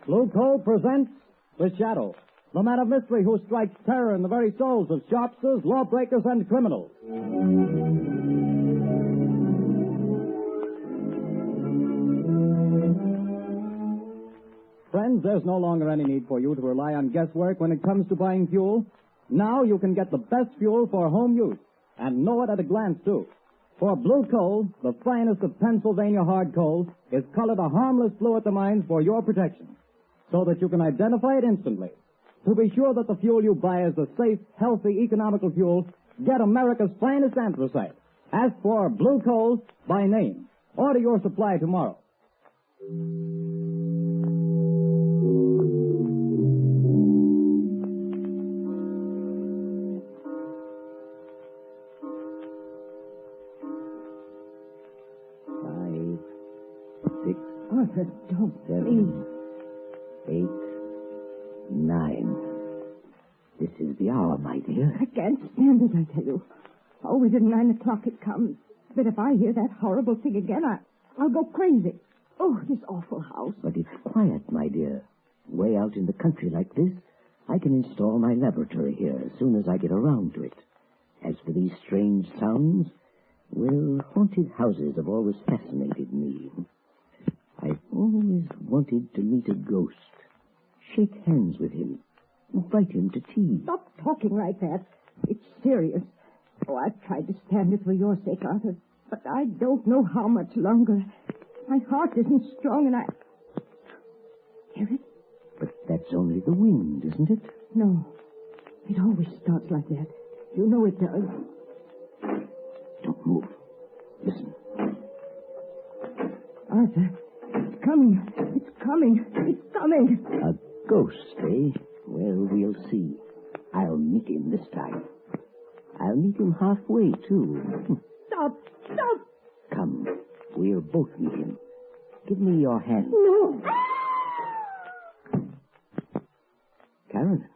Blue Coal presents The Shadow, the man of mystery who strikes terror in the very souls of shopsters, lawbreakers, and criminals. Friends, there's no longer any need for you to rely on guesswork when it comes to buying fuel. Now you can get the best fuel for home use, and know it at a glance, too. For Blue Coal, the finest of Pennsylvania hard coal, is colored a harmless blue at the mines for your protection, so that you can identify it instantly. To be sure that the fuel you buy is a safe, healthy, economical fuel, get America's finest anthracite. Ask for Blue Coal by name. Order your supply tomorrow. Arthur, don't. 7, 8, 9. This is the hour, my dear. I can't stand it, I tell you. Always at 9 o'clock it comes. But if I hear that horrible thing again, I'll go crazy. Oh, this awful house. But it's quiet, my dear. Way out in the country like this, I can install my laboratory here as soon as I get around to it. As for these strange sounds, well, haunted houses have always fascinated me. I've always wanted to meet a ghost, shake hands with him, invite him to tea. Stop talking like that. It's serious. Oh, I've tried to stand it for your sake, Arthur, but I don't know how much longer. My heart isn't strong, and I... Hear it? But that's only the wind, isn't it? No. It always starts like that. You know it does. Don't move. Listen. Arthur, it's coming. It's coming. It's coming. A ghost, eh? Well, we'll see. I'll meet him this time. I'll meet him halfway, too. Stop. Stop. Come. We'll both meet him. Give me your hand. No. Carolyn.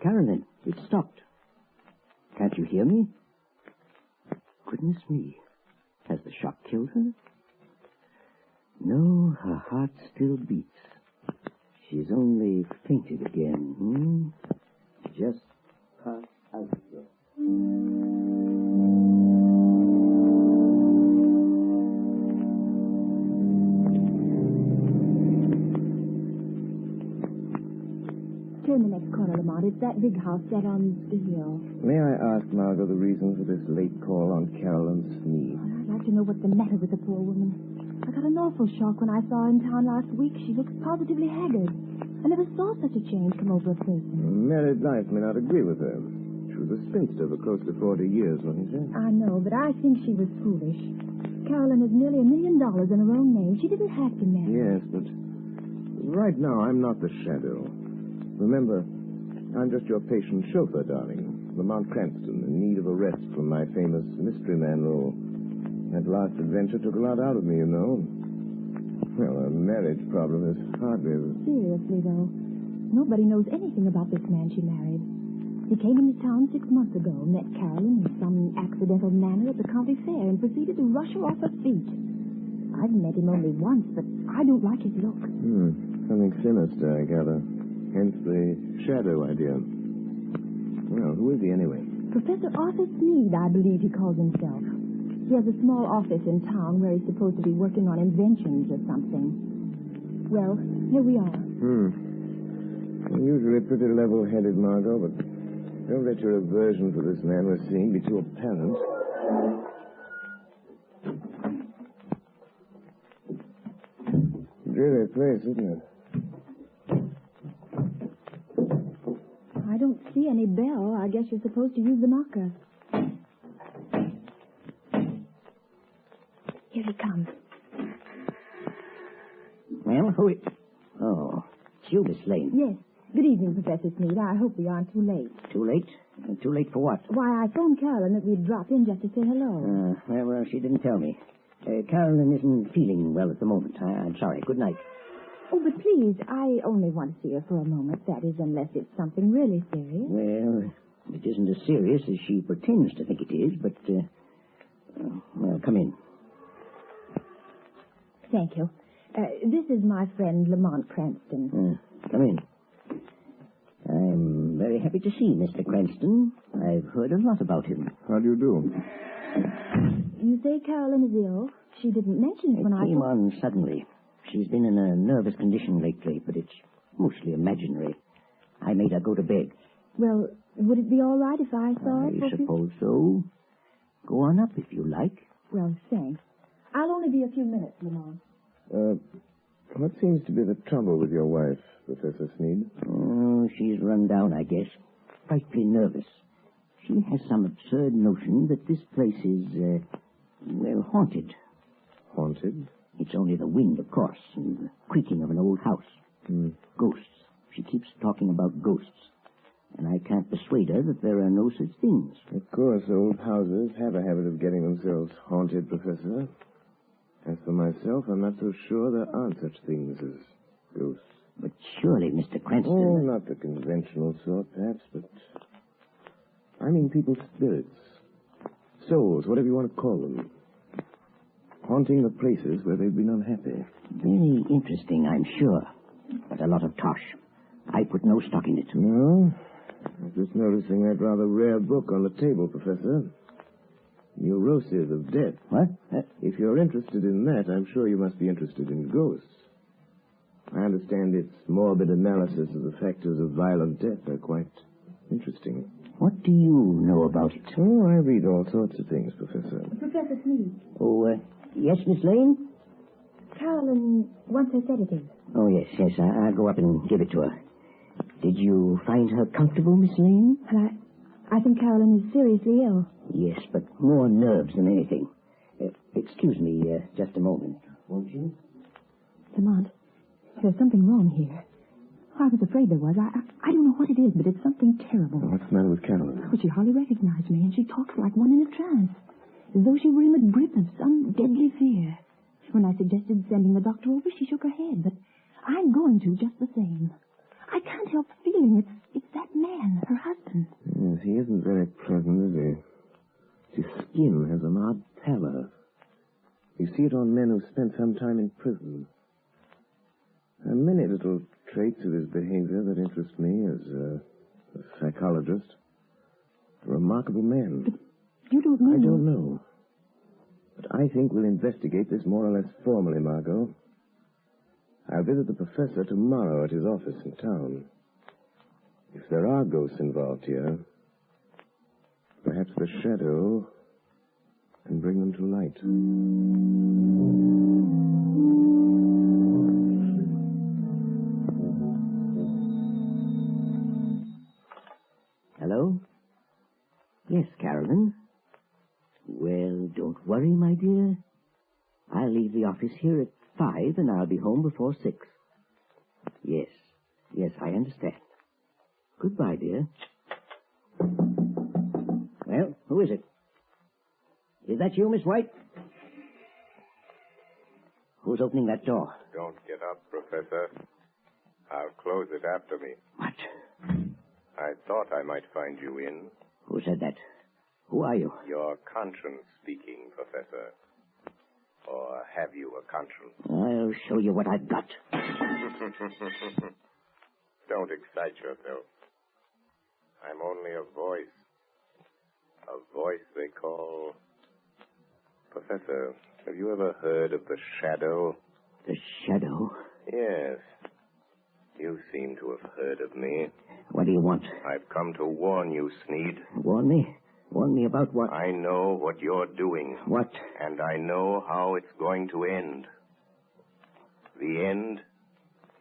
Carolyn, it stopped. Can't you hear me? Goodness me. Has the shock killed her? No, her heart still beats. She's only fainted again. Just pass out here. Turn the next corner, Lamont. It's that big house set on the hill. May I ask, Margot, the reason for this late call on Carolyn Sneed? I'd like to know what's the matter with the poor woman. I got an awful shock when I saw her in town last week. She looks positively haggard. I never saw such a change come over a person. Married life may not agree with her. She was a spinster for close to 40 years, wasn't she? I know, but I think she was foolish. Carolyn has nearly $1 million in her own name. She didn't have to marry. Yes, but right now I'm not the shadow. Remember, I'm just your patient chauffeur, darling. Lamont Cranston, in need of a rest from my famous mystery man role. That last adventure took a lot out of me, you know. Well, a marriage problem is hardly... Seriously, though, nobody knows anything about this man she married. He came into town 6 months ago, met Carolyn in some accidental manner at the county fair, and proceeded to rush her off her feet. I've met him only once, but I don't like his look. Something sinister, I gather. Hence the shadow idea. Well, who is he anyway? Professor Arthur Sneed, I believe he calls himself. He has a small office in town where he's supposed to be working on inventions or something. Well, here we are. You're usually pretty level-headed, Margot, but don't let your aversion for this man we're seeing be too apparent. Dreary place, isn't it? I don't see any bell. I guess you're supposed to use the knocker. Here he comes. Well, who is... Oh, it's you, Miss Lane. Yes. Good evening, Professor Sneed. I hope we aren't too late. Too late? Too late for what? Why, I phoned Carolyn that we'd drop in just to say hello. Well, she didn't tell me. Carolyn isn't feeling well at the moment. I'm sorry. Good night. Oh, but please, I only want to see her for a moment. That is, unless it's something really serious. Well, It isn't as serious as she pretends to think it is, but, well, come in. Thank you. This is my friend Lamont Cranston. Come in. I'm very happy to see Mr. Cranston. I've heard a lot about him. How do you do? You say Carolyn is ill? She didn't mention it when I came on suddenly. She's been in a nervous condition lately, but it's mostly imaginary. I made her go to bed. Well, would it be all right if I saw it? I suppose so. Go on up if you like. Well, thanks. I'll only be a few minutes, Lamont. What seems to be the trouble with your wife, Professor Sneed? Oh, she's run down, I guess. Frightfully nervous. She has some absurd notion that this place is, well, haunted. Haunted? It's only the wind, of course, and the creaking of an old house. Ghosts. She keeps talking about ghosts. And I can't persuade her that there are no such things. Of course, old houses have a habit of getting themselves haunted, Professor. As for myself, I'm not so sure there aren't such things as ghosts. But surely, Mr. Cranston... Oh, not the conventional sort, perhaps, but... I mean people's spirits. Souls, whatever you want to call them. Haunting the places where they've been unhappy. Very interesting, I'm sure. But a lot of tosh. I put no stock in it. No? I'm just noticing that rather rare book on the table, Professor. Neuroses of Death. What? If you're interested in that, I'm sure you must be interested in ghosts. I understand its morbid analysis of the factors of violent death are quite interesting. What do you know about it? Oh, I read all sorts of things, Professor. Professor Sneed. Oh, yes, Miss Lane? Carolyn wants her sedative. Oh, yes. I'll go up and give it to her. Did you find her comfortable, Miss Lane? Well, I think Carolyn is seriously ill. Yes, but more nerves than anything. Excuse me just a moment, won't you? Lamont, there's something wrong here. I was afraid there was. I don't know what it is, but it's something terrible. What's the matter with Carolyn? Well, she hardly recognized me, and she talks like one in a trance, as though she were in the grip of some deadly fear. When I suggested sending the doctor over, she shook her head, but I'm going to just the same. I can't help feeling it's that man, her husband. Yes, he isn't very pleasant, is he? His skin has an odd pallor. You see it on men who've spent some time in prison. There are many little traits of his behavior that interest me as a psychologist. A remarkable man. But you don't know. I don't know. But I think we'll investigate this more or less formally, Margot. I'll visit the professor tomorrow at his office in town. If there are ghosts involved here, perhaps the shadow can bring them to light. Hello? Yes, Carolyn. Well, don't worry, my dear. I'll leave the office here at 5, and I'll be home before 6. Yes, I understand. Goodbye, dear. Well, who is it? Is that you, Miss White? Who's opening that door? Don't get up, Professor. I'll close it after me. What? I thought I might find you in. Who said that? Who are you? Your conscience speaking, Professor. Or have you a conscience? I'll show you what I've got. Don't excite yourself. I'm only a voice. A voice they call... Professor, have you ever heard of the shadow? The shadow? Yes. You seem to have heard of me. What do you want? I've come to warn you, Sneed. Warn me? Warn me about what? I know what you're doing. What? And I know how it's going to end. The end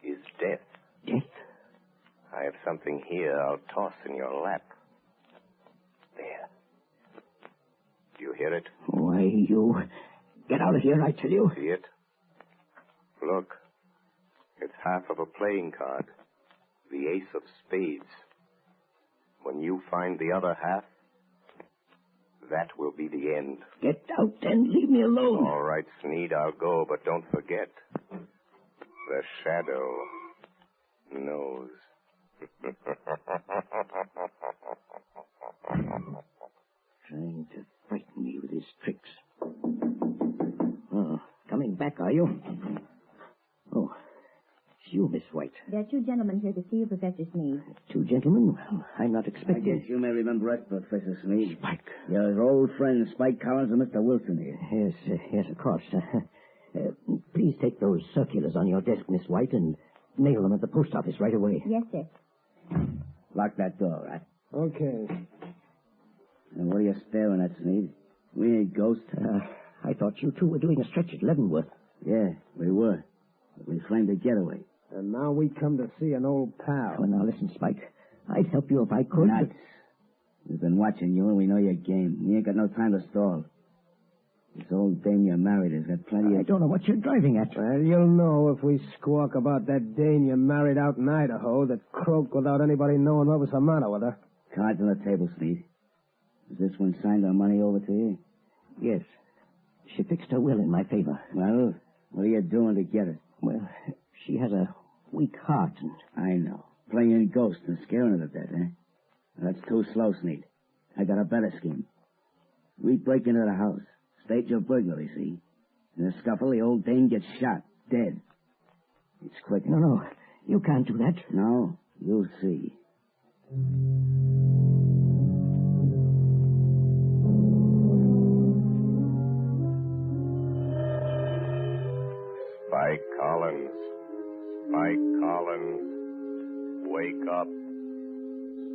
is death. Death? I have something here I'll toss in your lap. There. Do you hear it? Why, you... Get out of here, I tell you. See it? Look. It's half of a playing card. The ace of spades. When you find the other half, that will be the end. Get out and leave me alone. All right, Sneed, I'll go, but don't forget. The shadow knows Trying to frighten me with his tricks. Oh, coming back, are you? Oh, it's you, Miss White. There are two gentlemen here to see you, Professor Sneed. Two gentlemen? Well, I'm not expecting... I guess you may remember us, Professor Sneed. Spike. Your old friends, Spike Collins and Mr. Wilson here. Yes, of course. Please take those circulars on your desk, Miss White, and mail them at the post office right away. Yes, sir. Lock that door, right? Okay. And what are you staring at, Sneed? We ain't ghosts. I thought you two were doing a stretch at Leavenworth. Yeah, we were. But we framed a getaway. And now we come to see an old pal. Well, now listen, Spike. I'd help you if I could. Nuts. We've been watching you, and we know your game. We ain't got no time to stall. This old dame you married has got plenty of... I don't know what you're driving at. Well, you'll know if we squawk about that dame you married out in Idaho that croaked without anybody knowing what was the matter with her. Cards on the table, Sneed. Is this one signed our money over to you? Yes. She fixed her will in my favor. Well, what are you doing to get her? Well, she has a weak heart, and... I know. Playing ghost and scaring her to death, eh? Well, that's too slow, Sneed. I got a better scheme. We break into the house. Stage a burglary, see? In a scuffle, the old dame gets shot. Dead. It's quick. No. You can't do that. No? You'll see. Spike Collins. Spike Collins. Wake up.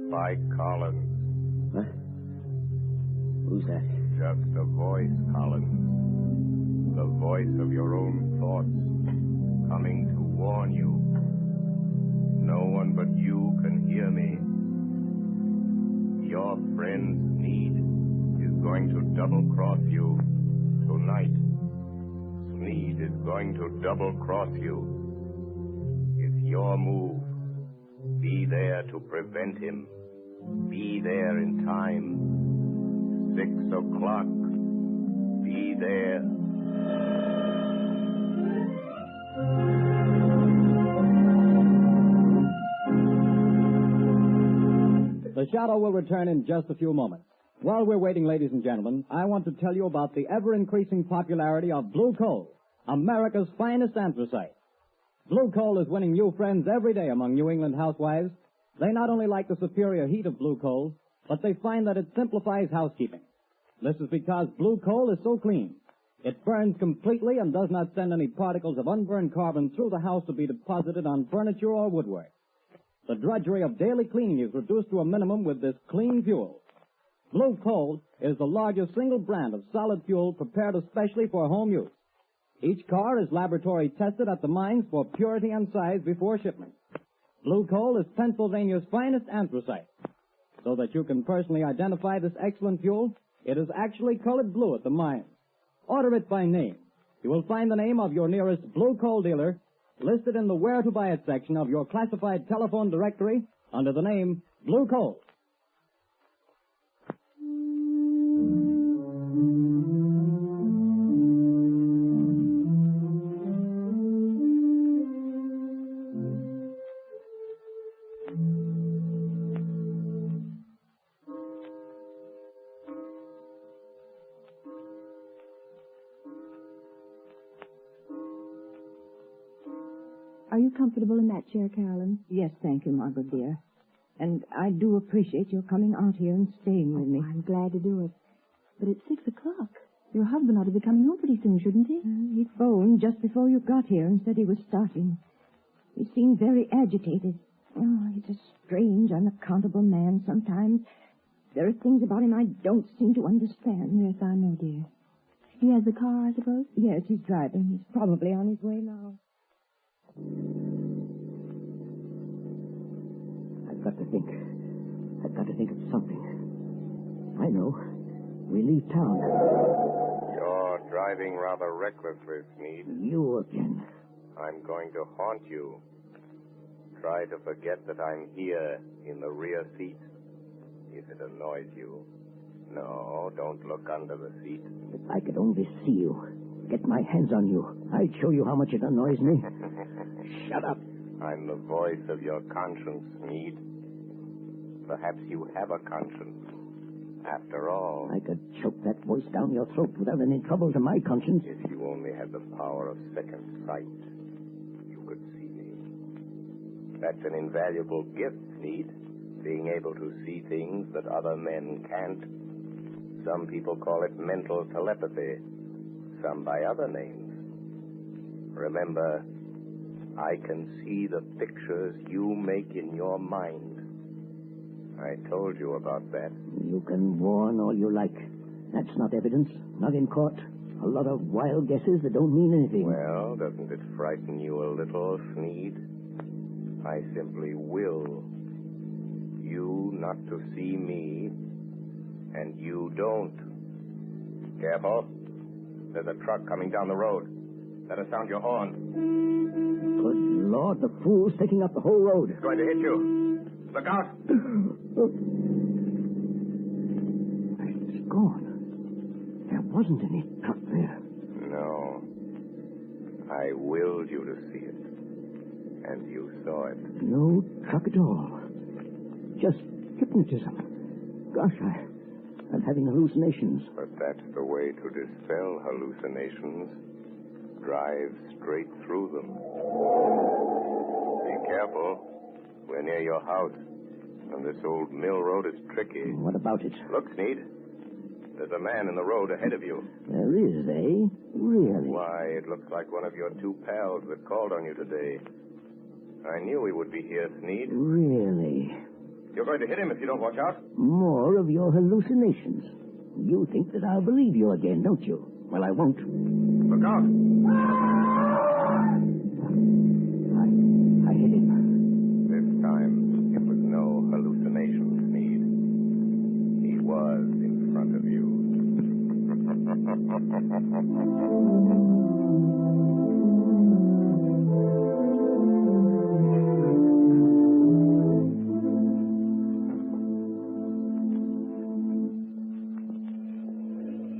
Spike Collins. What? Who's that? Just a voice, Collins. The voice of your own thoughts, coming to warn you. No one but you can hear me. Your friend Sneed is going to double-cross you tonight. Sneed is going to double-cross you. It's your move. Be there to prevent him. Be there in time. 6 o'clock. Be there. The Shadow will return in just a few moments. While we're waiting, ladies and gentlemen, I want to tell you about the ever-increasing popularity of Blue Coal, America's finest anthracite. Blue Coal is winning new friends every day among New England housewives. They not only like the superior heat of Blue Coal, but they find that it simplifies housekeeping. This is because Blue Coal is so clean. It burns completely and does not send any particles of unburned carbon through the house to be deposited on furniture or woodwork. The drudgery of daily cleaning is reduced to a minimum with this clean fuel. Blue Coal is the largest single brand of solid fuel prepared especially for home use. Each car is laboratory tested at the mines for purity and size before shipment. Blue Coal is Pennsylvania's finest anthracite. So that you can personally identify this excellent fuel, it is actually colored blue at the mines. Order it by name. You will find the name of your nearest Blue Coal dealer listed in the Where to Buy It section of your classified telephone directory under the name Blue Coal. Are you comfortable in that chair, Carolyn? Yes, thank you, Margaret, dear. And I do appreciate your coming out here and staying with me. I'm glad to do it. But it's 6 o'clock. Your husband ought to be coming home pretty soon, shouldn't he? He phoned just before you got here and said he was starting. He seemed very agitated. Oh, he's a strange, unaccountable man sometimes. There are things about him I don't seem to understand. Yes, I know, dear. He has the car, I suppose? Yes, he's driving. He's probably on his way now. I've got to think of something. I know. We leave town. You're driving rather recklessly, Sneed. You again. I'm going to haunt you. Try to forget that I'm here in the rear seat, if it annoys you. No, don't look under the seat. If I could only see you, get my hands on you, I'd show you how much it annoys me. Shut up. I'm the voice of your conscience, Sneed. Perhaps you have a conscience, after all. I could choke that voice down your throat without any trouble to my conscience. If you only had the power of second sight, you could see me. That's an invaluable gift, Sneed, being able to see things that other men can't. Some people call it mental telepathy, some by other names. Remember, I can see the pictures you make in your mind. I told you about that. You can warn all you like. That's not evidence, not in court. A lot of wild guesses that don't mean anything. Well, doesn't it frighten you a little, Sneed? I simply will you not to see me, and you don't. Careful. There's a truck coming down the road. Better sound your horn. Good Lord, the fool's taking up the whole road. It's going to hit you. Look out. It's gone. There wasn't any truck there. No. I willed you to see it. And you saw it. No truck at all. Just hypnotism. Gosh, I'm having hallucinations. But that's the way to dispel hallucinations. Drive straight through them. Be careful. We're near your house. And this old mill road is tricky. What about it? Look, Sneed. There's a man in the road ahead of you. There is, eh? Really? Why, it looks like one of your two pals that called on you today. I knew he would be here, Sneed. Really? You're going to hit him if you don't watch out. More of your hallucinations. You think that I'll believe you again, don't you? Well, I won't. Look out. I hit him. This time, it was no hallucination, Sneed. He was in front of you.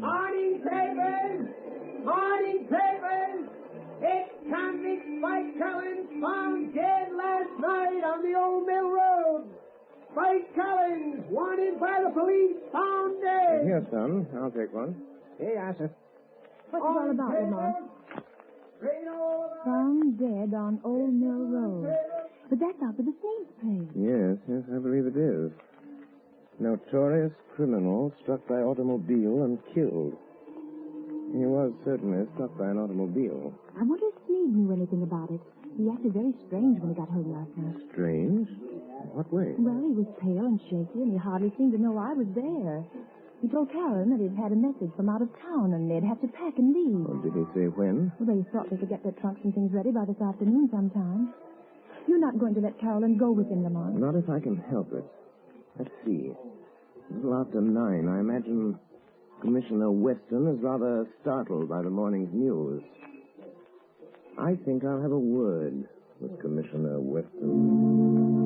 Morning, papers! Morning, papers! Ex-convict Spike Collins found dead last night on the old mill road. Spike Collins, wanted by the police, found dead. Here, son. I'll take one. Hey, sir. What's it all about, Lamar? Found dead on Old Mill Road. But that's out of the Sneed's place. Yes, I believe it is. Notorious criminal struck by automobile and killed. He was certainly struck by an automobile. I wonder if Sneed knew anything about it. He acted very strange when he got home last night. Strange? What way? Well, he was pale and shaky, and he hardly seemed to know I was there. He told Carolyn that he'd had a message from out of town, and they'd have to pack and leave. Oh, did he say when? Well, they thought they could get their trunks and things ready by this afternoon sometime. You're not going to let Carolyn go with him, Lamont? Not if I can help it. Let's see. A little after 9. I imagine Commissioner Weston is rather startled by the morning's news. I think I'll have a word with Commissioner Weston.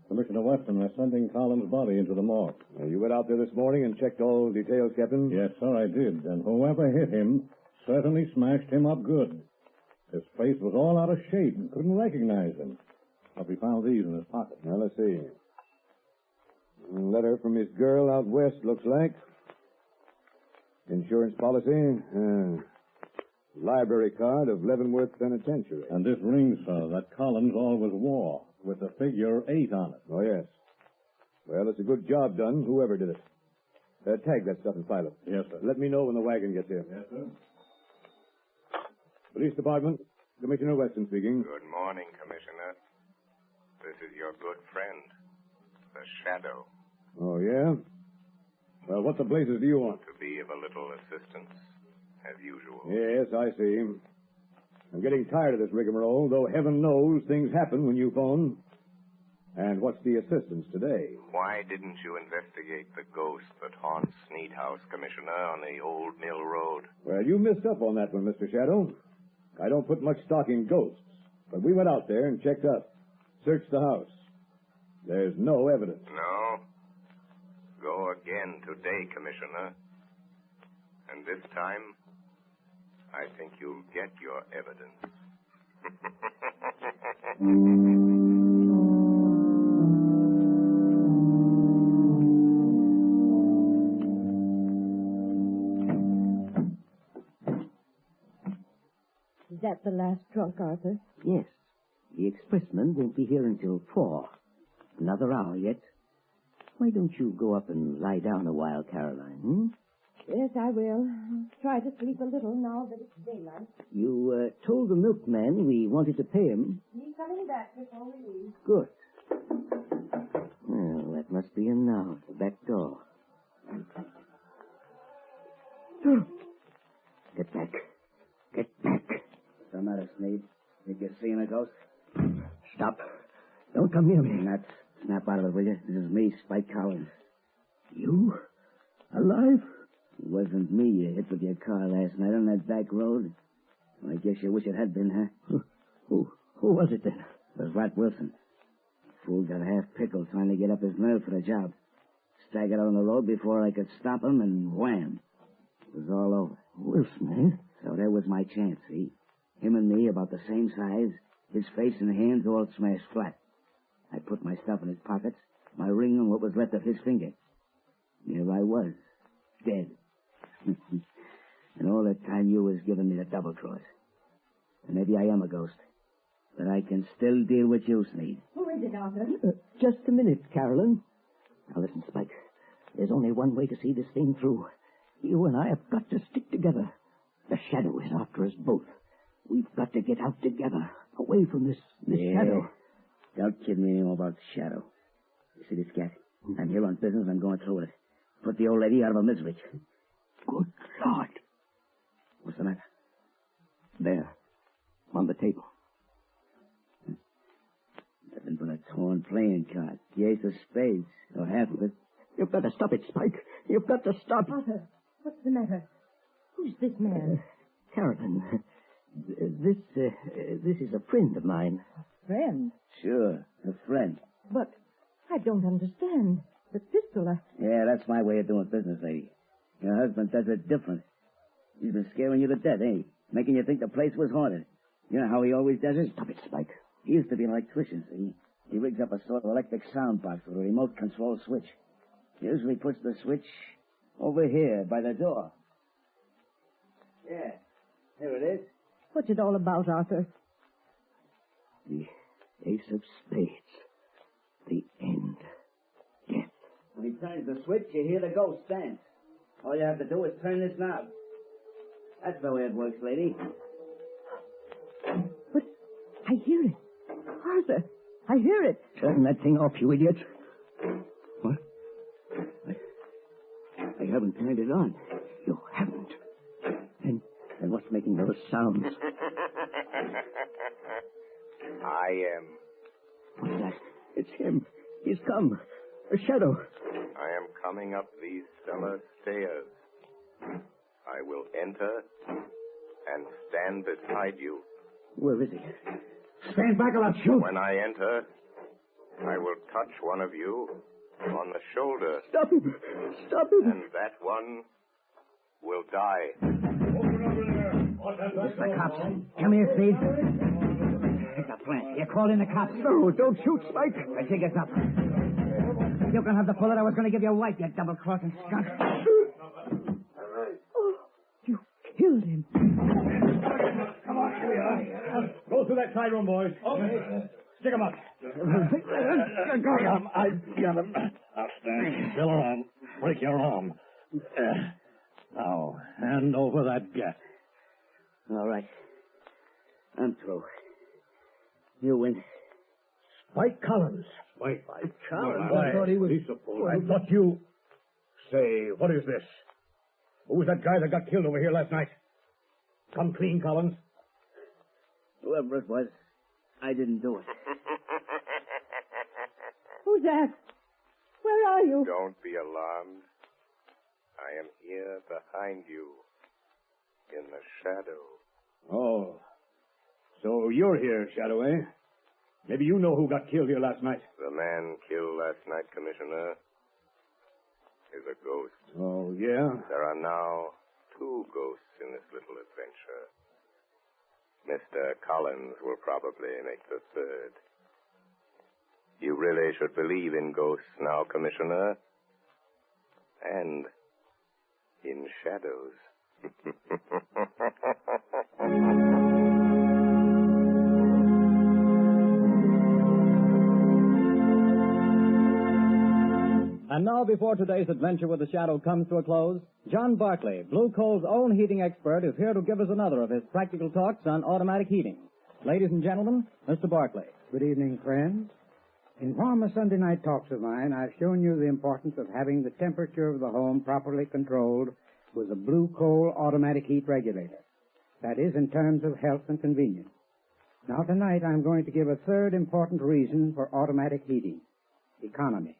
Commissioner Weston, they're sending Collins' body into the morgue. You went out there this morning and checked all details, Captain? Yes, sir, I did. And whoever hit him certainly smashed him up good. His face was all out of shape and couldn't recognize him. But we found these in his pocket. Now, let's see. A letter from his girl out west, looks like. Insurance policy. Library card of Leavenworth Penitentiary. And this ring, sir, that Collins always wore, with the figure 8 on it. Oh, yes. Well, it's a good job done, whoever did it. Tag that stuff and file it. Yes, sir. Let me know when the wagon gets here. Yes, sir. Police Department, Commissioner Weston speaking. Good morning, Commissioner. This is your good friend, the Shadow. Oh, yeah? Well, what the blazes do you want? To be of a little assistance, as usual. Yes, I see. I'm getting tired of this rigmarole, though heaven knows things happen when you phone. And what's the assistance today? Why didn't you investigate the ghost that haunts Sneed House, Commissioner, on the old mill road? Well, you missed up on that one, Mr. Shadow. I don't put much stock in ghosts, but we went out there and checked up, searched the house. There's no evidence. No? Go again today, Commissioner. And this time, I think you'll get your evidence. Is that the last drunk, Arthur? Yes. The expressman won't be here until 4. Another hour yet. Why don't you go up and lie down a while, Caroline? Yes, I will. I'll try to sleep a little now that it's daylight. You told the milkman we wanted to pay him. He's coming back before we leave. Good. Well, that must be him now, at the back door. Get back. Get back. What's the matter, Sneed? Think you're seeing a ghost? Stop. Don't come near me. Snap out of it, will you? This is me, Spike Collins. You? Alive? It wasn't me you hit with your car last night on that back road. Well, I guess you wish it had been, huh? Who was it then? It was Rat Wilson. Fool got half pickled trying to get up his nerve for the job. Staggered out on the road before I could stop him, and wham! It was all over. Wilson, eh? So there was my chance, see? Him and me about the same size, his face and hands all smashed flat. I put my stuff in his pockets, my ring and what was left of his finger. Here I was, dead. And all that time you was giving me the double cross. And maybe I am a ghost, but I can still deal with you, Sneed. Who is it, Arthur? Just a minute, Carolyn. Now listen, Spike. There's only one way to see this thing through. You and I have got to stick together. The shadow is after us both. We've got to get out together, away from this shadow. Don't kid me anymore about the shadow. You see this cat? I'm here on business. I'm going through with it. Put the old lady out of her misery. Good Lord. What's the matter? There. On the table. Nothing but a torn playing card. The ace of spades, or half of it. You've got to stop it, Spike. You've got to stop. Arthur, what's the matter? Who's this man? Carolyn. This is a friend of mine. A friend? Sure, a friend. But I don't understand. The pistol, Yeah, that's my way of doing business, lady. Your husband does it different. He's been scaring you to death, eh? Making you think the place was haunted. You know how he always does it? Stop it, Spike. He used to be an electrician, see? He rigs up a sort of electric sound box with a remote control switch. He usually puts the switch over here by the door. Yeah, here it is. What's it all about, Arthur? The ace of spades. The end. Death. When he turns the switch, you hear the ghost dance. All you have to do is turn this knob. That's the way it works, lady. But I hear it. Arthur, I hear it. Turn that thing off, you idiot. What? I haven't turned it on. You haven't. And what's making those sounds? I am. What's that? It's him. He's come. A shadow. I am coming up these cellar stairs. I will enter and stand beside you. Where is he? Stand back or I'll shoot. When I enter, I will touch one of you on the shoulder. Stop him. Stop him. And that one will die. It's the cops. Come here, Steve. It's a plant. You called in the cops. No, don't shoot, Spike. I think it's up. You can have the bullet I was going to give your wife, you double-crossing skunk. Oh, you killed him. Come on, here we are. Go through that side room, boys. Okay. Stick 'em up. I got him. Now stand still or I'll break your arm. Now, hand over that gat. All right. I'm through. You win. Spike Collins. Spike Collins? I thought he was... I thought you... Say, what is this? Who was that guy that got killed over here last night? Come clean, Collins. Whoever it was, I didn't do it. Who's that? Where are you? Don't be alarmed. I am here behind you, in the shadow. Oh. So you're here, Shadow, eh? Maybe you know who got killed here last night. The man killed last night, Commissioner, is a ghost. Oh, yeah? There are now 2 ghosts in this little adventure. Mr. Collins will probably make the 3rd. You really should believe in ghosts now, Commissioner. And in shadows. And now, before today's adventure with the shadow comes to a close, John Barclay, Blue Coal's own heating expert, is here to give us another of his practical talks on automatic heating. Ladies and gentlemen, Mr. Barclay. Good evening, friends. In former Sunday night talks of mine, I've shown you the importance of having the temperature of the home properly controlled with a Blue Coal automatic heat regulator. That is, in terms of health and convenience. Now, tonight, I'm going to give a 3rd important reason for automatic heating: economy.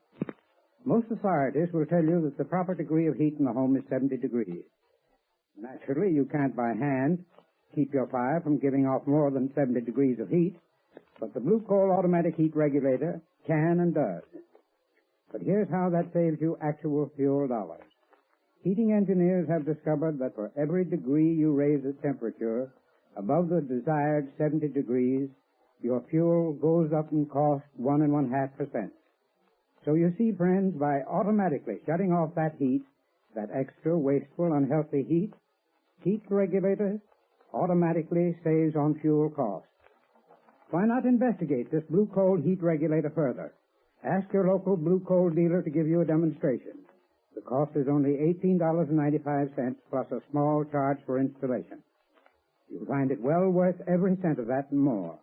Most authorities will tell you that the proper degree of heat in the home is 70 degrees. Naturally, you can't by hand keep your fire from giving off more than 70 degrees of heat, but the Blue Coal automatic heat regulator can and does. But here's how that saves you actual fuel dollars. Heating engineers have discovered that for every degree you raise the temperature above the desired 70 degrees, your fuel goes up in cost 1.5%. So you see, friends, by automatically shutting off that heat, that extra, wasteful, unhealthy heat regulator automatically saves on fuel costs. Why not investigate this Blue Coal heat regulator further? Ask your local Blue Coal dealer to give you a demonstration. The cost is only $18.95 plus a small charge for installation. You'll find it well worth every cent of that and more.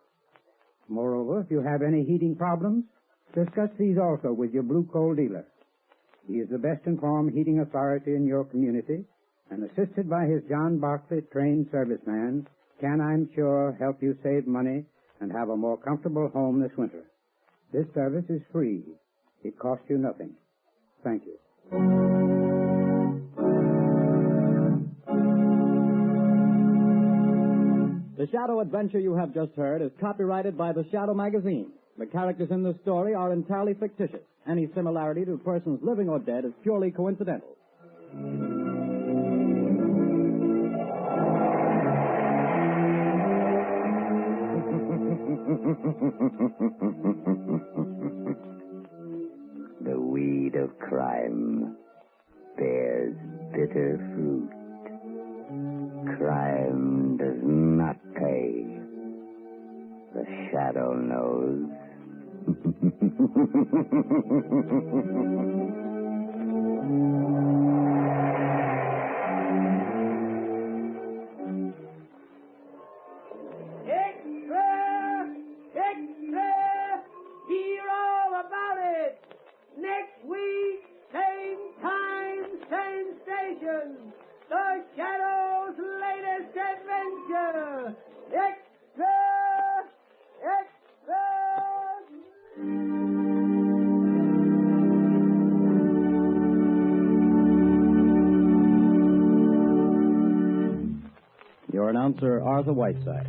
Moreover, if you have any heating problems, discuss these also with your Blue Coal dealer. He is the best informed heating authority in your community, and assisted by his John Barclay trained serviceman, can, I'm sure, help you save money and have a more comfortable home this winter. This service is free. It costs you nothing. Thank you. The Shadow adventure you have just heard is copyrighted by the Shadow magazine. The characters in this story are entirely fictitious. Any similarity to persons living or dead is purely coincidental. The weed of crime bears bitter fruit. Crime does not pay. The Shadow knows. Extra! Extra! Hear all about it! Next week, same time, same station. The Shadow's latest adventure. Extra! Extra! Your announcer, Arthur Whiteside.